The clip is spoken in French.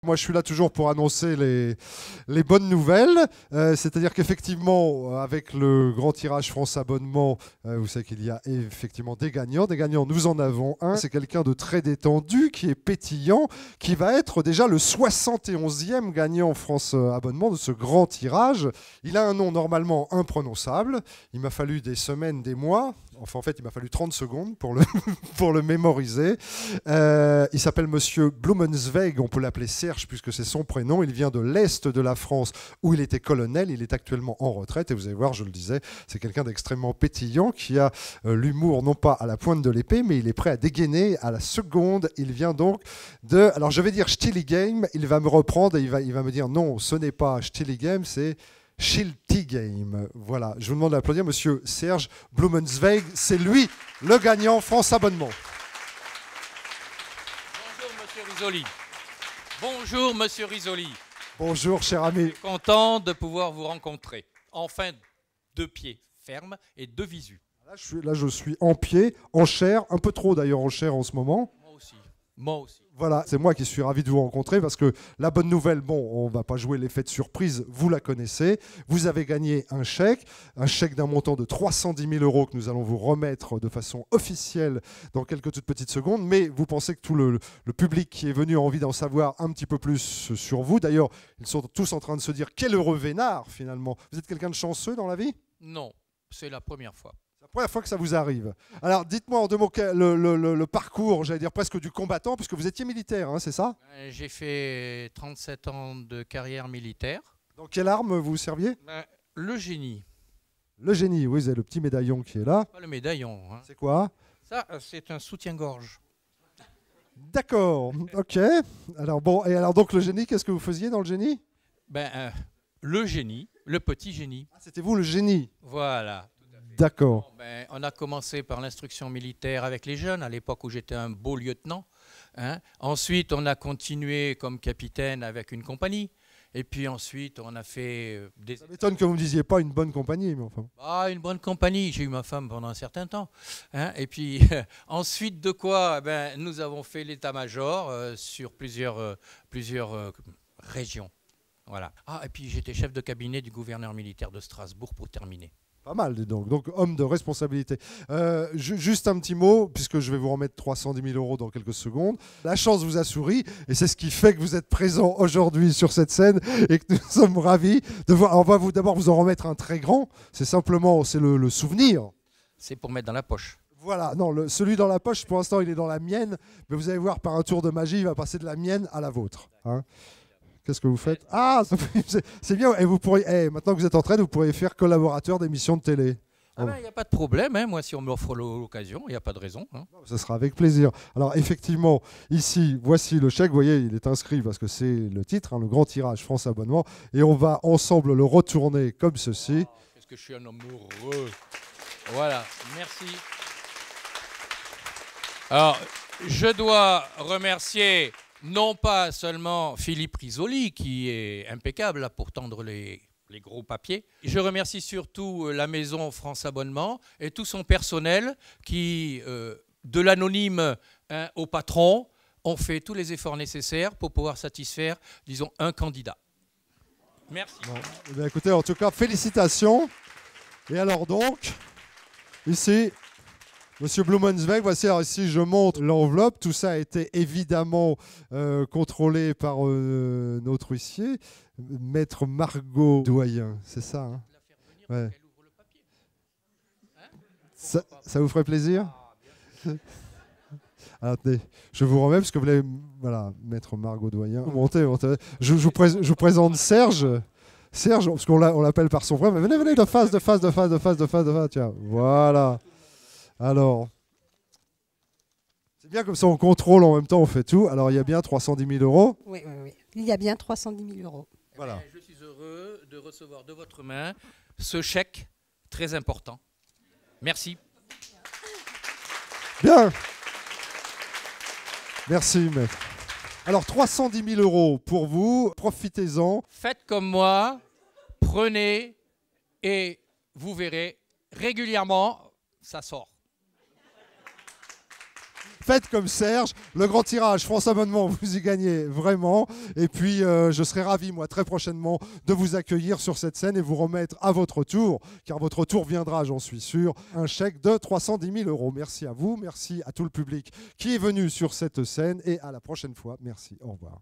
Moi, je suis là toujours pour annoncer les bonnes nouvelles. C'est-à-dire qu'effectivement, avec le grand tirage France Abonnement, vous savez qu'il y a effectivement des gagnants. Des gagnants, nous en avons un. C'est quelqu'un de très détendu, qui est pétillant, qui va être déjà le 71e gagnant France Abonnement de ce grand tirage. Il a un nom normalement imprononçable. Il m'a fallu des semaines, des mois. Enfin, en fait, il m'a fallu 30 secondes pour le mémoriser. Il s'appelle Monsieur Blumenzweig, on peut l'appeler Serge puisque c'est son prénom. Il vient de l'Est de la France où il était colonel. Il est actuellement en retraite et vous allez voir, je le disais, c'est quelqu'un d'extrêmement pétillant qui a l'humour non pas à la pointe de l'épée, mais il est prêt à dégainer à la seconde. Il vient donc de... Alors, je vais dire Stilligheim, il va me reprendre et il va me dire non, ce n'est pas Stilligheim, c'est... Schiltigheim. Voilà, je vous demande d'applaudir Monsieur Serge Blumenzweig. C'est lui le gagnant France Abonnement. Bonjour Monsieur Risoli. Bonjour Monsieur Risoli. Bonjour cher ami. Je suis content de pouvoir vous rencontrer. Enfin, 2 pieds fermes et 2 visus. Là, je suis en pied, en chair, un peu trop d'ailleurs en chair en ce moment. Moi aussi. Moi aussi. Voilà, c'est moi qui suis ravi de vous rencontrer parce que la bonne nouvelle, bon, on ne va pas jouer l'effet de surprise, vous la connaissez. Vous avez gagné un chèque d'un montant de 310 000 € que nous allons vous remettre de façon officielle dans quelques toutes petites secondes. Mais vous pensez que tout le public qui est venu a envie d'en savoir un petit peu plus sur vous. D'ailleurs, ils sont tous en train de se dire quel heureux vénard finalement. Vous êtes quelqu'un de chanceux dans la vie? Non, c'est la première fois. C'est la première fois que ça vous arrive. Alors, dites-moi en 2 mots le parcours, j'allais dire presque du combattant, puisque vous étiez militaire, hein, c'est ça? J'ai fait 37 ans de carrière militaire. Dans quelle arme vous serviez? Le génie. Le génie, oui, c'est le petit médaillon qui est là. Pas le médaillon. Hein. C'est quoi? Ça, c'est un soutien-gorge. D'accord, ok. Alors bon, et alors donc le génie, qu'est-ce que vous faisiez dans le génie? Le génie, le petit génie. Ah, c'était vous le génie? Voilà. D'accord. Bon, on a commencé par l'instruction militaire avec les jeunes, à l'époque où j'étais un beau lieutenant. Hein. Ensuite, on a continué comme capitaine avec une compagnie. Et puis ensuite, on a fait des... Ça m'étonne que vous ne disiez pas une bonne compagnie, mais enfin... Ah, une bonne compagnie. J'ai eu ma femme pendant un certain temps. Hein. Et puis, ensuite de quoi, nous avons fait l'état-major sur plusieurs régions. Voilà. Ah, et puis j'étais chef de cabinet du gouverneur militaire de Strasbourg pour terminer. Pas mal, dis donc. Donc, homme de responsabilité. Juste un petit mot, puisque je vais vous remettre 310 000 € dans quelques secondes. La chance vous a souri, et c'est ce qui fait que vous êtes présent aujourd'hui sur cette scène, et que nous sommes ravis de voir. On va d'abord vous en remettre un très grand. C'est simplement, c'est le souvenir. C'est pour mettre dans la poche. Voilà, non, celui dans la poche, pour l'instant, il est dans la mienne, mais vous allez voir, par un tour de magie, il va passer de la mienne à la vôtre. Hein. Qu'est-ce que vous faites? Ah, c'est bien. Et vous pourriez, maintenant que vous êtes en train, vous pourriez faire collaborateur d'émissions de télé. Il n'y a pas de problème. Hein. Moi, si on m'offre l'occasion, il n'y a pas de raison. Hein. Ça sera avec plaisir. Alors, effectivement, ici, voici le chèque. Vous voyez, il est inscrit parce que c'est le titre, hein, le grand tirage France Abonnement. Et on va ensemble le retourner comme ceci. Oh, qu'est-ce que je suis un homme heureux. Voilà, merci. Alors, je dois remercier... non pas seulement Philippe Risoli, qui est impeccable là, pour tendre les gros papiers. Je remercie surtout la maison France Abonnement et tout son personnel qui, de l'anonyme au patron, ont fait tous les efforts nécessaires pour pouvoir satisfaire, disons, un candidat. Merci. Bon, eh bien, écoutez, en tout cas, félicitations. Et alors donc, ici... Monsieur Blumenzweig, voici, alors ici je montre l'enveloppe. Tout ça a été évidemment contrôlé par notre huissier, Maître Margot Doyen, c'est ça, hein? Ouais. Ça vous ferait plaisir? Alors, attendez, je vous remets parce que vous voulez... Voilà, Maître Margot Doyen. Montez. Je vous présente Serge. Serge, parce qu'on l'appelle par son frère. Mais venez, de face. Tiens, voilà. Alors, c'est bien comme ça, on contrôle en même temps, on fait tout. Alors, il y a bien 310 000 €. Oui. Il y a bien 310 000 €. Voilà. Je suis heureux de recevoir de votre main ce chèque très important. Merci. Bien. Merci, maître. Alors, 310 000 € pour vous. Profitez-en. Faites comme moi. Prenez et vous verrez régulièrement, ça sort. Faites comme Serge, le grand tirage France Abonnement, vous y gagnez vraiment. Et puis, je serai ravi, moi, très prochainement, de vous accueillir sur cette scène et vous remettre à votre tour, car votre tour viendra, j'en suis sûr, un chèque de 310 000 euros. Merci à vous, merci à tout le public qui est venu sur cette scène et à la prochaine fois. Merci, au revoir.